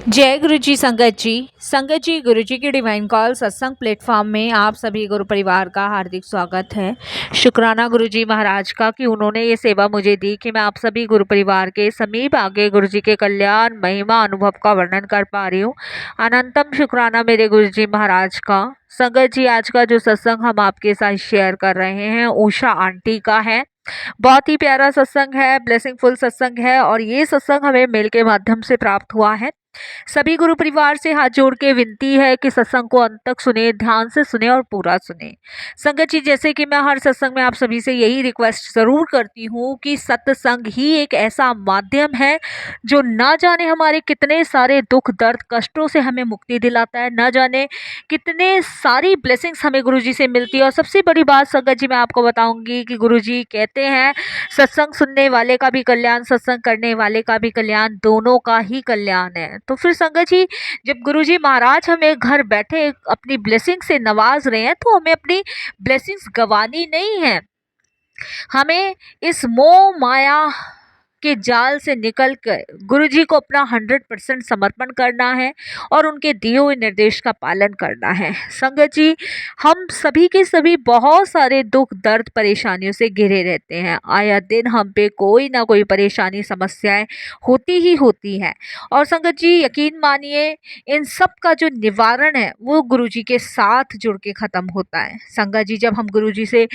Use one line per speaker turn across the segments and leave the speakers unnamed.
जय गुरु जी संगत जी गुरु जी की डिवाइन कॉल सत्संग प्लेटफॉर्म में आप सभी गुरु परिवार का हार्दिक स्वागत है। शुक्राना गुरु जी महाराज का कि उन्होंने ये सेवा मुझे दी कि मैं आप सभी गुरु परिवार के समीप आगे गुरु जी के कल्याण महिमा अनुभव का वर्णन कर पा रही हूँ। अनंतम शुक्राना मेरे गुरु जी महाराज का। संगत जी, आज का जो सत्संग हम आपके साथ शेयर कर रहे हैं उषा आंटी का है। बहुत ही प्यारा सत्संग है, ब्लेसिंगफुल सत्संग है और ये सत्संग हमें मेल के माध्यम से प्राप्त हुआ है। सभी गुरु परिवार से हाथ जोड़ के विनती है कि सत्संग को अंत तक सुने, ध्यान से सुने और पूरा सुने। संगत जी, जैसे कि मैं हर सत्संग में आप सभी से यही रिक्वेस्ट जरूर करती हूँ कि सत्संग ही एक ऐसा माध्यम है जो ना जाने हमारे कितने सारे दुख दर्द कष्टों से हमें मुक्ति दिलाता है, ना जाने कितने सारी ब्लेसिंग्स हमें गुरु जी से मिलती है। और सबसे बड़ी बात संगत जी मैं आपको बताऊंगी कि गुरु जी कहते हैं सत्संग सुनने वाले का भी कल्याण, सत्संग करने वाले का भी कल्याण, दोनों का ही कल्याण है। तो फिर संगत जी, जब गुरुजी महाराज हमें घर बैठे अपनी ब्लेसिंग से नवाज रहे हैं तो हमें अपनी ब्लेसिंग्स गंवानी नहीं है। हमें इस मोह माया के जाल से निकल कर गुरुजी को अपना 100% समर्पण करना है और उनके दिए हुए निर्देश का पालन करना है। संगत जी, हम सभी के सभी बहुत सारे दुख दर्द परेशानियों से घिरे रहते हैं। आया दिन हम पे कोई ना कोई परेशानी समस्याएं होती ही होती हैं। और संगत जी, यकीन मानिए इन सब का जो निवारण है वो गुरुजी के साथ जुड़ के खत्म होता है। संगत जी, जब हम गुरुजी से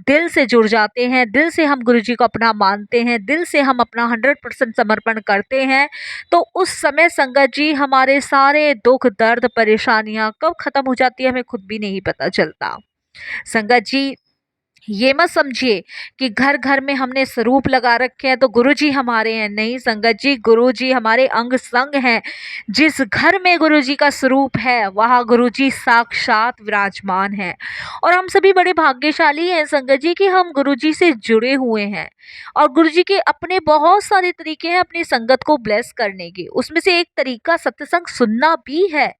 दिल से जुड़ जाते हैं, दिल से हम गुरुजी को अपना मानते हैं, दिल से हम अपना 100% समर्पण करते हैं, तो उस समय संगत जी हमारे सारे दुख दर्द परेशानियां कब खत्म हो जाती है हमें खुद भी नहीं पता चलता। संगत जी, ये मत समझिए कि घर घर में हमने स्वरूप लगा रखे हैं तो गुरुजी हमारे हैं। नहीं संगत जी, गुरुजी हमारे अंग संग हैं। जिस घर में गुरुजी का स्वरूप है वहाँ गुरुजी साक्षात विराजमान है। और हम सभी बड़े भाग्यशाली हैं संगत जी कि हम गुरुजी से जुड़े हुए हैं। और गुरुजी के अपने बहुत सारे तरीके हैं अपनी संगत को ब्लेस करने के। उसमें से एक तरीका सत्संग सुनना भी है।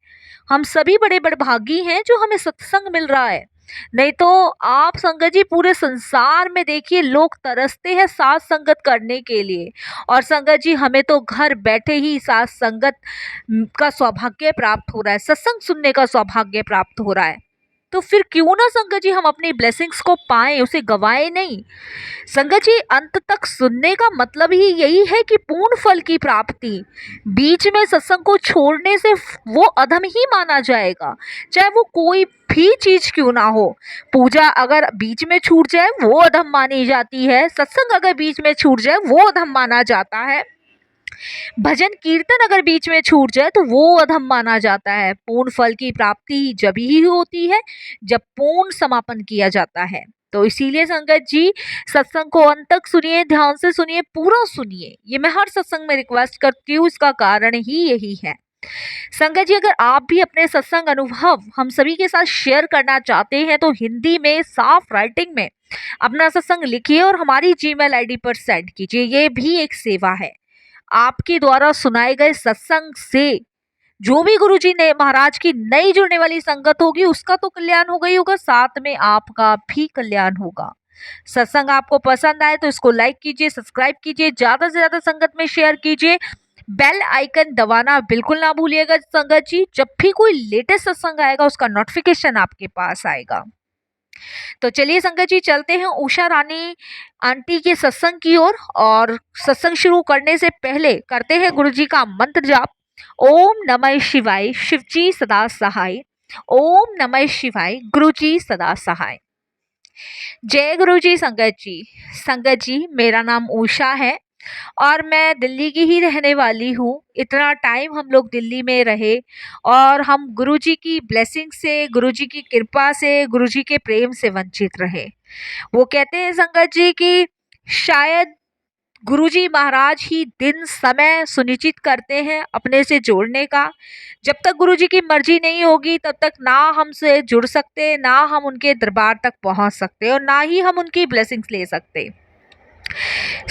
हम सभी बड़े बड़े भागी हैं जो हमें सत्संग मिल रहा है। नहीं तो आप संगत जी पूरे संसार में देखिए लोग तरसते हैं साथ संगत करने के लिए। और संगत जी, हमें तो घर बैठे ही साथ संगत का सौभाग्य प्राप्त हो रहा है, सत्संग सुनने का सौभाग्य प्राप्त हो रहा है। तो फिर क्यों ना संगत जी हम अपनी ब्लेसिंग्स को पाएं, उसे गवाएं नहीं। संगत जी, अंत तक सुनने का मतलब ही यही है कि पूर्ण फल की प्राप्ति। बीच में सत्संग को छोड़ने से वो अधम ही माना जाएगा, चाहे वो कोई भी चीज क्यों ना हो। पूजा अगर बीच में छूट जाए वो अधम मानी जाती है, सत्संग अगर बीच में छूट जाए वो अधम माना जाता है, भजन कीर्तन अगर बीच में छूट जाए तो वो अधम माना जाता है। पूर्ण फल की प्राप्ति जब ही होती है जब पूर्ण समापन किया जाता है। तो इसीलिए संगत जी, सत्संग को अंत तक सुनिए, ध्यान से सुनिए, पूरा सुनिए। ये मैं हर सत्संग में रिक्वेस्ट करती हूँ, इसका कारण ही यही है। संगत जी, अगर आप भी अपने सत्संग अनुभव हम सभी के साथ शेयर करना चाहते हैं तो हिंदी में साफ राइटिंग में अपना सत्संग लिखिए और हमारी जीमेल आईडी पर सेंड कीजिए। ये भी एक सेवा है। आपके द्वारा सुनाए गए सत्संग से जो भी गुरुजी ने महाराज की नई जुड़ने वाली संगत होगी उसका तो कल्याण होगा ही होगा, साथ में आपका भी कल्याण होगा। सत्संग आपको पसंद आए तो इसको लाइक कीजिए, सब्सक्राइब कीजिए, ज्यादा से ज्यादा संगत में शेयर कीजिए। बेल आइकन दबाना बिल्कुल ना भूलिएगा संगत जी। जब भी कोई लेटेस्ट सत्संग आएगा उसका नोटिफिकेशन आपके पास आएगा। तो चलिए संगत जी, चलते हैं उषा रानी आंटी के सत्संग की ओर। और सत्संग शुरू करने से पहले करते हैं गुरु जी का मंत्र जाप। ओम नमः शिवाय, शिवजी सदा सहाय। ओम नमः शिवाय, गुरु जी सदा सहाय। जय गुरु जी। संगत जी मेरा नाम उषा है और मैं दिल्ली की ही रहने वाली हूँ। इतना टाइम हम लोग दिल्ली में रहे और हम गुरुजी की ब्लेसिंग से, गुरुजी की कृपा से, गुरुजी के प्रेम से वंचित रहे। वो कहते हैं संगत जी कि शायद गुरुजी महाराज ही दिन समय सुनिश्चित करते हैं अपने से जोड़ने का। जब तक गुरुजी की मर्जी नहीं होगी तब तक ना हमसे जुड़ सकते, ना हम उनके दरबार तक पहुंच सकते और ना ही हम उनकी ब्लेसिंग्स ले सकते।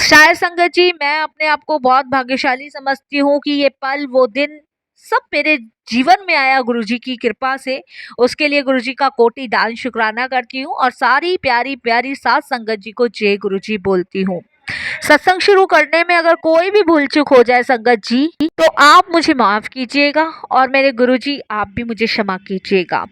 शायद संगत जी मैं अपने आप को बहुत भाग्यशाली समझती हूँ कि ये पल, वो दिन सब मेरे जीवन में आया गुरुजी की कृपा से। उसके लिए गुरुजी का कोटि दान शुक्राना करती हूँ और सारी प्यारी प्यारी सात संगत जी को जय गुरुजी बोलती हूँ। सत्संग शुरू करने में अगर कोई भी भूल चूक हो जाए संगत जी, तो आप मुझे माफ कीजिएगा और मेरे गुरुजी आप भी मुझे क्षमा कीजिएगा।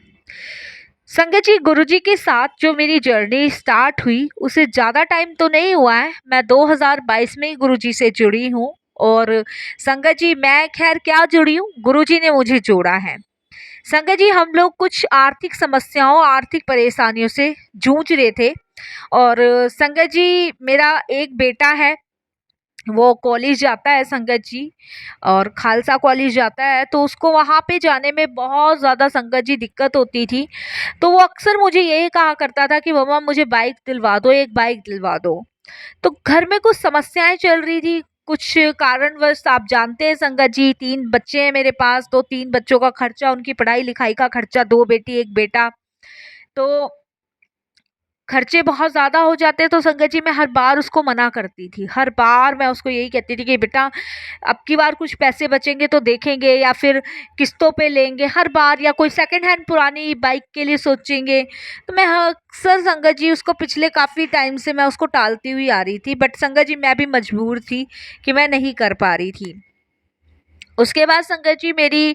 संगत जी, गुरुजी के साथ जो मेरी जर्नी स्टार्ट हुई उसे ज़्यादा टाइम तो नहीं हुआ है। मैं 2022 में ही गुरुजी से जुड़ी हूँ और संगत जी मैं खैर क्या जुड़ी हूँ, गुरुजी ने मुझे जोड़ा है। संगत जी, हम लोग कुछ आर्थिक समस्याओं, आर्थिक परेशानियों से जूझ रहे थे और संगत जी मेरा एक बेटा है, वो कॉलेज जाता है संगत जी, और खालसा कॉलेज जाता है, तो उसको वहाँ पे जाने में बहुत ज़्यादा संगत जी दिक्कत होती थी। तो वो अक्सर मुझे यही कहा करता था कि मम्मा मुझे बाइक दिलवा दो, एक बाइक दिलवा दो। तो घर में कुछ समस्याएं चल रही थी, कुछ कारणवश आप जानते हैं संगत जी, 3 बच्चे हैं मेरे पास, तो 3 बच्चों का खर्चा, उनकी पढ़ाई लिखाई का खर्चा, 2 बेटी 1 बेटा, तो खर्चे बहुत ज़्यादा हो जाते हैं। तो संगत जी मैं हर बार उसको मना करती थी, हर बार मैं उसको यही कहती थी कि बेटा अब की बार कुछ पैसे बचेंगे तो देखेंगे या फिर किस्तों पे लेंगे हर बार, या कोई सेकंड हैंड पुरानी बाइक के लिए सोचेंगे। तो मैं अक्सर संगत जी उसको पिछले काफ़ी टाइम से मैं उसको टालती हुई आ रही थी, बट संगत जी मैं भी मजबूर थी कि मैं नहीं कर पा रही थी। उसके बाद संगत जी मेरी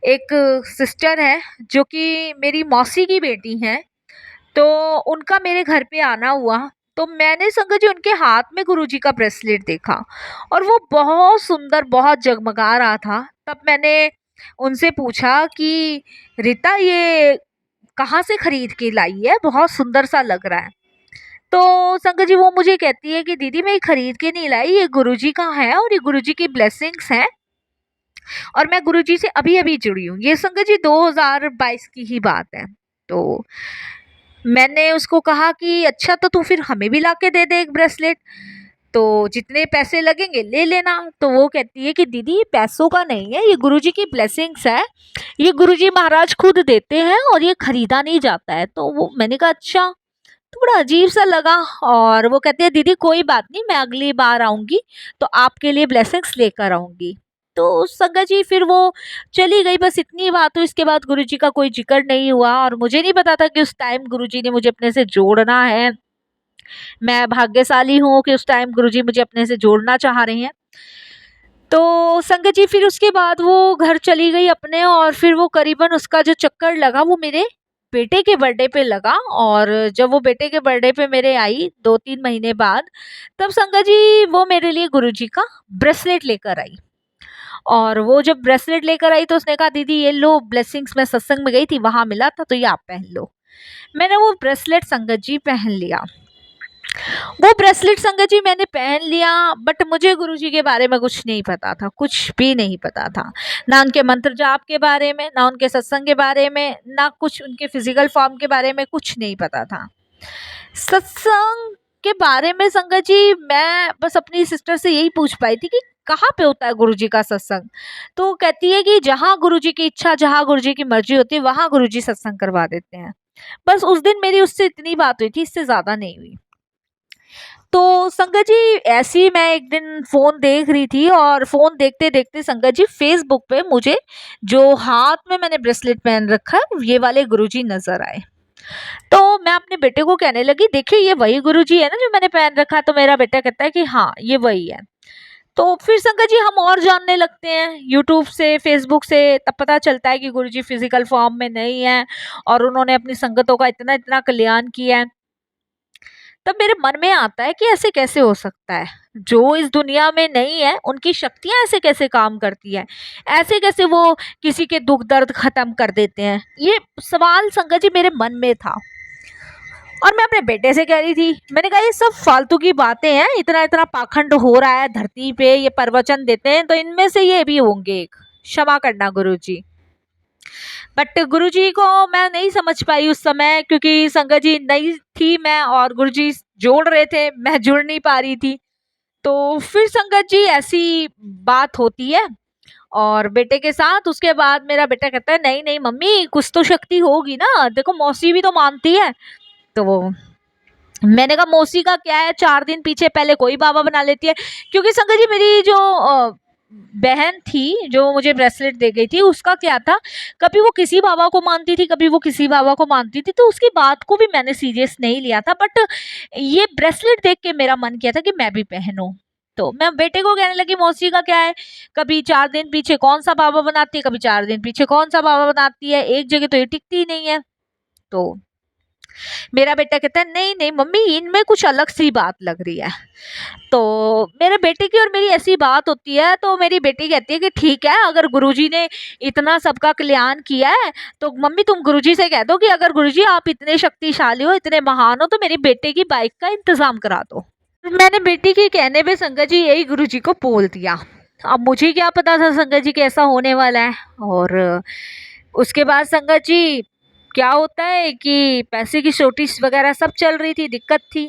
एक सिस्टर है जो कि मेरी मौसी की बेटी हैं, तो उनका मेरे घर पे आना हुआ, तो मैंने संगत जी उनके हाथ में गुरुजी का ब्रेसलेट देखा और वो बहुत सुंदर, बहुत जगमगा रहा था। तब मैंने उनसे पूछा कि रीता ये कहाँ से खरीद के लाई है, बहुत सुंदर सा लग रहा है। तो संगत जी वो मुझे कहती है कि दीदी मैं ये खरीद के नहीं लाई, ये गुरुजी का है और ये गुरुजी की ब्लेसिंग्स हैं और मैं गुरुजी से अभी अभी जुड़ी हूँ। ये संगत जी 2022 की ही बात है। तो मैंने उसको कहा कि अच्छा तो तू फिर हमें भी लाके दे दे एक ब्रेसलेट, तो जितने पैसे लगेंगे ले लेना। तो वो कहती है कि दीदी ये पैसों का नहीं है, ये गुरुजी की ब्लेसिंग्स है, ये गुरुजी महाराज खुद देते हैं और ये खरीदा नहीं जाता है। तो वो मैंने कहा अच्छा, तो बड़ा अजीब सा लगा। और वो कहती है दीदी कोई बात नहीं, मैं अगली बार आऊंगी तो आपके लिए ब्लेसिंग्स लेकर आऊंगी। तो संगत जी फिर वो चली गई, बस इतनी बात हुई। इसके बाद गुरुजी का कोई जिक्र नहीं हुआ और मुझे नहीं पता था कि उस टाइम गुरुजी ने मुझे अपने से जोड़ना है। मैं भाग्यशाली हूँ कि उस टाइम गुरुजी मुझे अपने से जोड़ना चाह रहे हैं। तो संगत जी फिर उसके बाद वो घर चली गई अपने, और फिर वो करीबन उसका जो चक्कर लगा वो मेरे बेटे के बर्थडे पे लगा। और जब वो बेटे के बर्थडे पे मेरे आई 2-3 महीने बाद, तब संगत जी वो मेरे लिए गुरुजी का ब्रेसलेट लेकर आई। और वो जब ब्रेसलेट लेकर आई तो उसने कहा दीदी ये लो ब्लेसिंग्स, मैं सत्संग में गई थी वहां मिला था तो ये आप पहन लो। मैंने वो ब्रेसलेट संगत जी पहन लिया। वो ब्रेसलेट संगत जी मैंने पहन लिया, बट मुझे गुरुजी के बारे में कुछ नहीं पता था, कुछ भी नहीं पता था। ना उनके मंत्र जाप के बारे में, ना उनके सत्संग के बारे में, ना कुछ उनके फिजिकल फॉर्म के बारे में, कुछ नहीं पता था। सत्संग के बारे में संगत जी मैं बस अपनी सिस्टर से यही पूछ पाई थी कि कहाँ पे होता है गुरुजी का सत्संग। तो वो कहती है कि जहाँ गुरुजी की इच्छा, जहाँ गुरुजी की मर्जी होती है वहां गुरुजी सत्संग करवा देते हैं। बस उस दिन मेरी उससे इतनी बात हुई थी, इससे ज्यादा नहीं हुई। तो संगत जी ऐसी मैं एक दिन फोन देख रही थी और फोन देखते देखते संगत जी फेसबुक पे मुझे जो हाथ में मैंने ब्रेसलेट पहन रखा है ये वाले गुरुजी नजर आए। तो मैं अपने बेटे को कहने लगी देखिए ये वही गुरुजी है ना जो मैंने पहन रखा है। तो मेरा बेटा कहता है कि हाँ ये वही है। तो फिर संगत जी हम और जानने लगते हैं यूट्यूब से, फेसबुक से, तब पता चलता है कि गुरुजी फिजिकल फॉर्म में नहीं है और उन्होंने अपनी संगतों का इतना इतना कल्याण किया है। तब मेरे मन में आता है कि ऐसे कैसे हो सकता है, जो इस दुनिया में नहीं है उनकी शक्तियां ऐसे कैसे काम करती है, ऐसे कैसे वो किसी के दुख दर्द खत्म कर देते हैं। ये सवाल संगत जी मेरे मन में था और मैं अपने बेटे से कह रही थी, मैंने कहा ये सब फालतू की बातें हैं, इतना इतना पाखंड हो रहा है धरती पे, ये प्रवचन देते हैं तो इनमें से ये भी होंगे एक, क्षमा करना गुरुजी। बट गुरुजी को मैं नहीं समझ पाई उस समय, क्योंकि संगत जी नई थी मैं और गुरुजी जोड़ रहे थे, मैं जुड़ नहीं पा रही थी। तो फिर संगत जी ऐसी बात होती है और बेटे के साथ। उसके बाद मेरा बेटा कहता है नहीं नहीं मम्मी कुछ तो शक्ति होगी ना, देखो मौसी भी तो मानती है। तो वो मैंने कहा मौसी का क्या है, 4 दिन पीछे पहले कोई बाबा बना लेती है। क्योंकि संगत जी मेरी जो बहन थी जो मुझे ब्रेसलेट दे गई थी, उसका क्या था, कभी वो किसी बाबा को मानती थी, कभी वो किसी बाबा को मानती थी, तो उसकी बात को भी मैंने सीरियस नहीं लिया था। बट ये ब्रेसलेट देख के मेरा मन किया था कि मैं भी पहनूं। तो मैं बेटे को कहने लगी, मौसी का क्या है, कभी 4 दिन पीछे कौन सा बाबा बनाती है, कभी 4 दिन पीछे कौन सा बाबा बनाती है, एक जगह तो ये टिकती ही नहीं है। तो मेरा बेटा कहता है, नहीं नहीं मम्मी, इनमें कुछ अलग सी बात लग रही है। तो मेरे बेटे की और मेरी ऐसी बात होती है, तो मेरी बेटी कहती है कि ठीक है, अगर गुरुजी ने इतना सबका कल्याण किया है, तो मम्मी तुम गुरुजी से कह दो कि अगर गुरुजी आप इतने शक्तिशाली हो, इतने महान हो, तो मेरी बेटे की बाइक का इंतजाम करा दो। मैंने बेटी के कहने पे संगत जी यही गुरुजी को बोल दिया। अब मुझे क्या पता था संगत जी कैसा होने वाला है। और उसके बाद संगत जी क्या होता है कि पैसे की शॉर्टेज वगैरह सब चल रही थी, दिक्कत थी।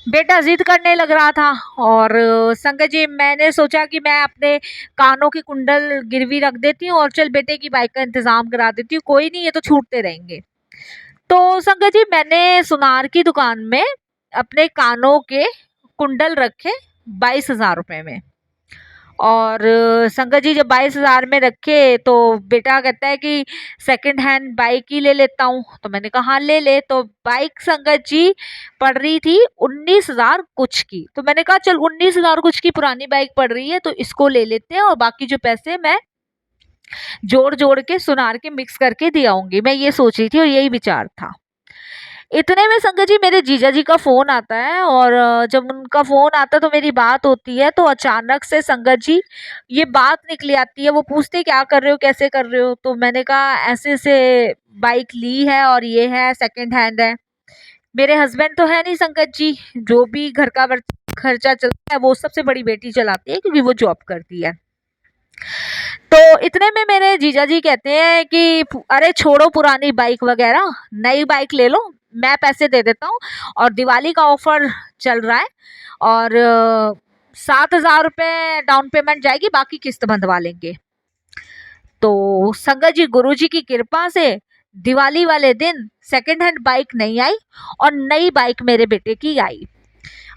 बेटा जिद करने लग रहा था। और संगत जी मैंने सोचा कि मैं अपने कानों की कुंडल गिरवी रख देती हूँ और चल बेटे की बाइक का इंतजाम करा देती हूँ, कोई नहीं, ये तो छूटते रहेंगे। तो संगत जी मैंने सुनार की दुकान में अपने कानों के कुंडल रखे 22,000 रुपए में। और संगत जी जब 22,000 में रखे, तो बेटा कहता है कि सेकंड हैंड बाइक ही ले लेता हूँ। तो मैंने कहा हाँ ले ले। तो बाइक संगत जी पड़ रही थी 19,000 कुछ की। तो मैंने कहा चल 19,000 कुछ की पुरानी बाइक पड़ रही है, तो इसको ले लेते हैं और बाकी जो पैसे मैं जोड़ जोड़ के सुनार के मिक्स करके दे आऊंगी। मैं ये सोच रही थी और यही विचार था। इतने में संगत जी मेरे जीजा जी का फोन आता है। और जब उनका फोन आता है तो मेरी बात होती है, तो अचानक से संगत जी ये बात निकली आती है। वो पूछते क्या कर रहे हो, कैसे कर रहे हो। तो मैंने कहा ऐसे ऐसे बाइक ली है और ये है सेकंड हैंड है। मेरे हस्बैंड तो है नहीं संगत जी, जो भी घर का खर्चा चलता है वो सबसे बड़ी बेटी चलाती है, क्योंकि वो जॉब करती है। तो इतने में मेरे जीजा जी कहते हैं कि अरे छोड़ो पुरानी बाइक वगैरह, नई बाइक ले लो, मैं पैसे दे देता हूँ और दिवाली का ऑफर चल रहा है। और 7,000 रुपये डाउन पेमेंट जाएगी, बाकी किस्त बंधवा लेंगे। तो संगत जी गुरुजी की कृपा से दिवाली वाले दिन सेकंड हैंड बाइक नहीं आई और नई बाइक मेरे बेटे की आई।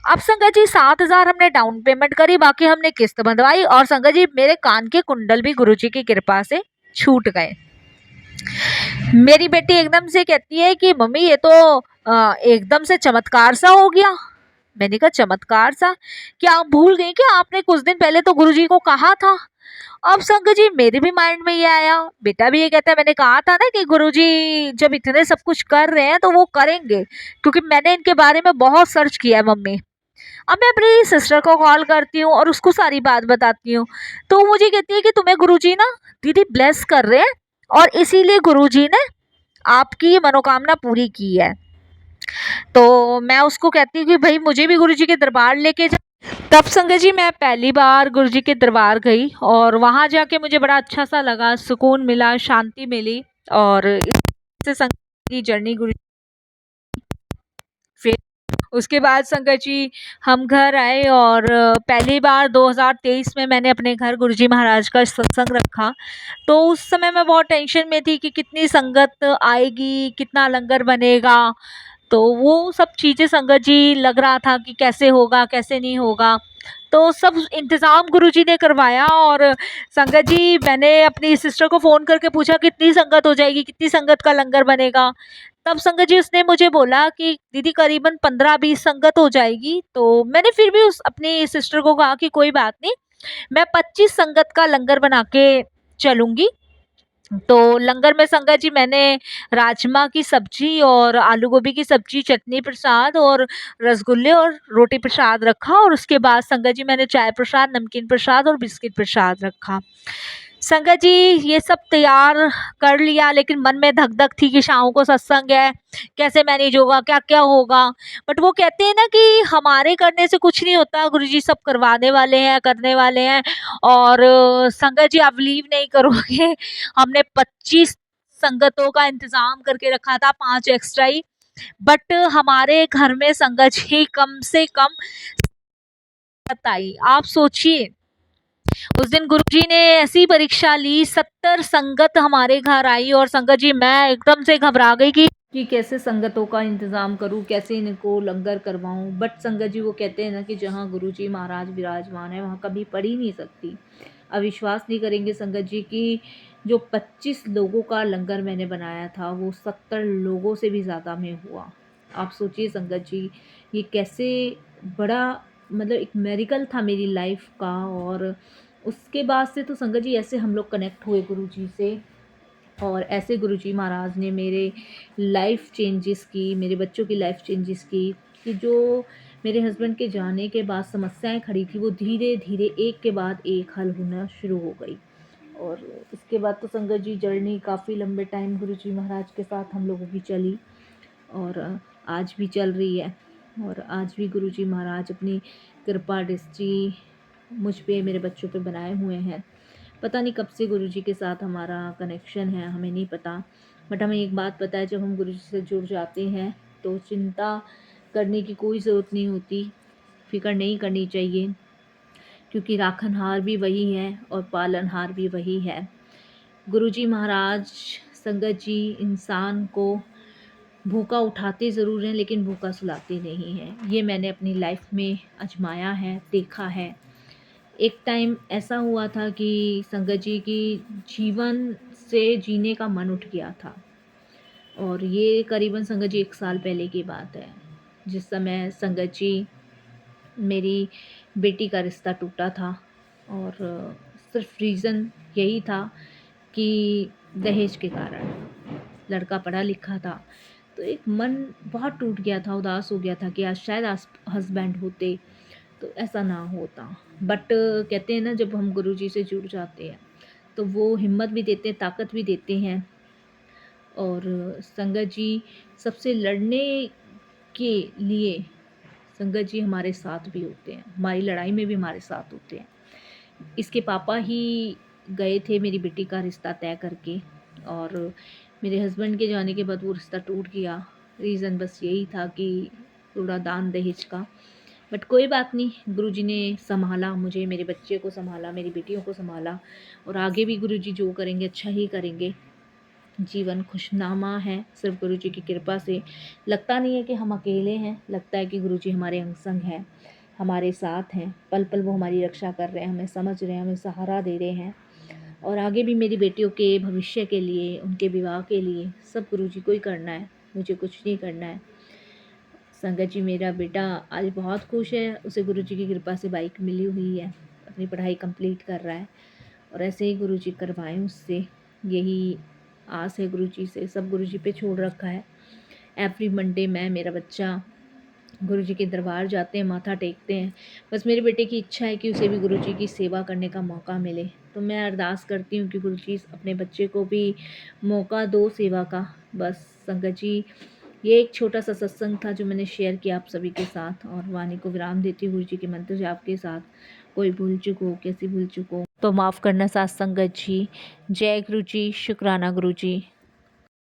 अब संगत जी 7,000 हमने डाउन पेमेंट करी, बाकी हमने किस्त बंधवाई। और संगत जी मेरे कान के कुंडल भी गुरुजी की कृपा से छूट गए। मेरी बेटी एकदम से कहती है कि मम्मी ये तो एकदम से चमत्कार सा हो गया। मैंने कहा चमत्कार सा, क्या आप भूल गई कि आपने कुछ दिन पहले तो गुरुजी को कहा था। अब संगत जी मेरे भी माइंड में ये आया, बेटा भी ये कहता है मैंने कहा था ना कि गुरुजी जब इतने सब कुछ कर रहे हैं तो वो करेंगे, क्योंकि मैंने इनके बारे में बहुत सर्च किया है मम्मी। अब मैं अपनी सिस्टर को कॉल करती हूँ और उसको सारी बात बताती हूँ। तो वो मुझे कहती है कि तुम्हें गुरुजी ना दीदी ब्लेस कर रहे हैं और इसीलिए गुरुजी ने आपकी ये मनोकामना पूरी की है। तो मैं उसको कहती हूँ कि भाई मुझे भी गुरुजी के दरबार लेके जा। तब संगत जी मैं पहली बार गुरुजी के दरबार गई और वहाँ जाके मुझे बड़ा अच्छा सा लगा, सुकून मिला, शांति मिली। और इससे संगत की जर्नी गुरु फिर उसके बाद संगत जी हम घर आए और पहली बार 2023 में मैंने अपने घर गुरुजी महाराज का सत्संग रखा। तो उस समय मैं बहुत टेंशन में थी कि कितनी संगत आएगी, कितना लंगर बनेगा। तो वो सब चीज़ें संगत जी लग रहा था कि कैसे होगा कैसे नहीं होगा। तो सब इंतज़ाम गुरुजी ने करवाया। और संगत जी मैंने अपनी सिस्टर को फ़ोन करके पूछा कितनी संगत हो जाएगी, कितनी संगत का लंगर बनेगा। तब संगत जी उसने मुझे बोला कि दीदी करीबन 15-20 संगत हो जाएगी। तो मैंने फिर भी उस अपनी सिस्टर को कहा कि कोई बात नहीं, मैं 25 संगत का लंगर बना के चलूँगी। तो लंगर में संगत जी मैंने राजमा की सब्जी और आलू गोभी की सब्जी, चटनी प्रसाद और रसगुल्ले और रोटी प्रसाद रखा। और उसके बाद संगत जी मैंने चाय प्रसाद, नमकीन प्रसाद और बिस्किट प्रसाद रखा। संगत जी ये सब तैयार कर लिया, लेकिन मन में धक धक थी कि शाम को सत्संग है, कैसे मैनेज होगा, क्या क्या होगा। बट वो कहते हैं ना कि हमारे करने से कुछ नहीं होता, गुरुजी सब करवाने वाले हैं, करने वाले हैं। और संगत जी आप बिलीव नहीं करोगे, हमने 25 संगतों का इंतजाम करके रखा था, 5 एक्स्ट्रा ही। बट हमारे घर में संगत जी कम से कम आई। आप सोचिए उस दिन गुरुजी ने ऐसी परीक्षा ली, 70 संगत हमारे घर आई। और संगत जी मैं एकदम से घबरा गई कि कैसे संगतों का इंतज़ाम करूं, कैसे इनको लंगर करवाऊं। बट संगत जी वो कहते हैं ना कि जहां गुरुजी महाराज विराजमान है वहां कभी पड़ ही नहीं सकती। अविश्वास नहीं करेंगे संगत जी कि जो 25 लोगों का लंगर मैंने बनाया था वो 70 लोगों से भी ज़्यादा में हुआ। आप सोचिए संगत जी, ये कैसे बड़ा मतलब एक मेरिकल था मेरी लाइफ का। और उसके बाद से तो संगत जी ऐसे हम लोग कनेक्ट हुए गुरु जी से, और ऐसे गुरुजी महाराज ने मेरे लाइफ चेंजेस की, मेरे बच्चों की लाइफ चेंजेस की, कि जो मेरे हस्बैंड के जाने के बाद समस्याएं खड़ी थी वो धीरे धीरे एक के बाद एक हल होना शुरू हो गई। और इसके बाद तो संगत जी जर्नी काफ़ी लंबे टाइम गुरुजी महाराज के साथ हम लोगों की चली, और आज भी चल रही है। और आज भी गुरुजी महाराज अपनी कृपा दृष्टि मुझ पे, मेरे बच्चों पे बनाए हुए हैं। पता नहीं कब से गुरुजी के साथ हमारा कनेक्शन है, हमें नहीं पता। बट हमें एक बात पता है, जब हम गुरुजी से जुड़ जाते हैं तो चिंता करने की कोई ज़रूरत नहीं होती, फ़िक्र नहीं करनी चाहिए, क्योंकि राखनहार भी वही है और पालनहार भी वही है। गुरुजी महाराज संगत जी इंसान को भूखा उठाते ज़रूर हैं लेकिन भूखा सुलाते नहीं हैं। ये मैंने अपनी लाइफ में आजमाया है, देखा है। एक टाइम ऐसा हुआ था कि संगत जी की जीवन से जीने का मन उठ गया था, और ये करीबन संगत जी 1 साल पहले की बात है, जिस समय संगत जी मेरी बेटी का रिश्ता टूटा था। और सिर्फ रीज़न यही था कि दहेज के कारण। लड़का पढ़ा लिखा था, तो एक मन बहुत टूट गया था, उदास हो गया था कि आज शायद हस्बैंड होते तो ऐसा ना होता। बट कहते हैं ना, जब हम गुरुजी से जुड़ जाते हैं तो वो हिम्मत भी देते हैं, ताकत भी देते हैं। और संगत जी सबसे लड़ने के लिए संगत जी हमारे साथ भी होते हैं, हमारी लड़ाई में भी हमारे साथ होते हैं। इसके पापा ही गए थे मेरी बेटी का रिश्ता तय करके, और मेरे हस्बैंड के जाने के बाद वो रिश्ता टूट गया। रीज़न बस यही था कि थोड़ा दान दहेज का। बट कोई बात नहीं, गुरुजी ने संभाला मुझे, मेरे बच्चे को संभाला, मेरी बेटियों को संभाला, और आगे भी गुरुजी जो करेंगे अच्छा ही करेंगे। जीवन खुशनुमा है सिर्फ गुरुजी की कृपा से। लगता नहीं है कि हम अकेले हैं, लगता है कि गुरुजी हमारे अंग संग हैं, हमारे साथ हैं, पल पल वो हमारी रक्षा कर रहे हैं, हमें समझ रहे हैं, हमें सहारा दे रहे हैं। और आगे भी मेरी बेटियों के भविष्य के लिए, उनके विवाह के लिए सब गुरुजी को ही करना है, मुझे कुछ नहीं करना है। संगत जी मेरा बेटा आज बहुत खुश है, उसे गुरुजी की कृपा से बाइक मिली हुई है, अपनी पढ़ाई कंप्लीट कर रहा है, और ऐसे ही गुरुजी करवाएं उससे, यही आस है गुरुजी से। सब गुरुजी पे छोड़ रखा है। एवरी मंडे मैं, मेरा बच्चा गुरुजी के दरबार जाते हैं, माथा टेकते हैं। बस मेरे बेटे की इच्छा है कि उसे भी गुरुजी की सेवा करने का मौका मिले, तो मैं अरदास करती हूँ कि गुरुजी अपने बच्चे को भी मौका दो सेवा का। बस संगत जी, ये एक छोटा सा सत्संग था जो मैंने शेयर किया आप सभी के साथ, और वाणी को विराम देती हूँ गुरुजी के मंत्र जाप के साथ। कोई भूल चूक हो, कैसी भूल चूक हो तो माफ़ करना साथ संगत जी। जय गुरुजी, शुक्राना गुरुजी।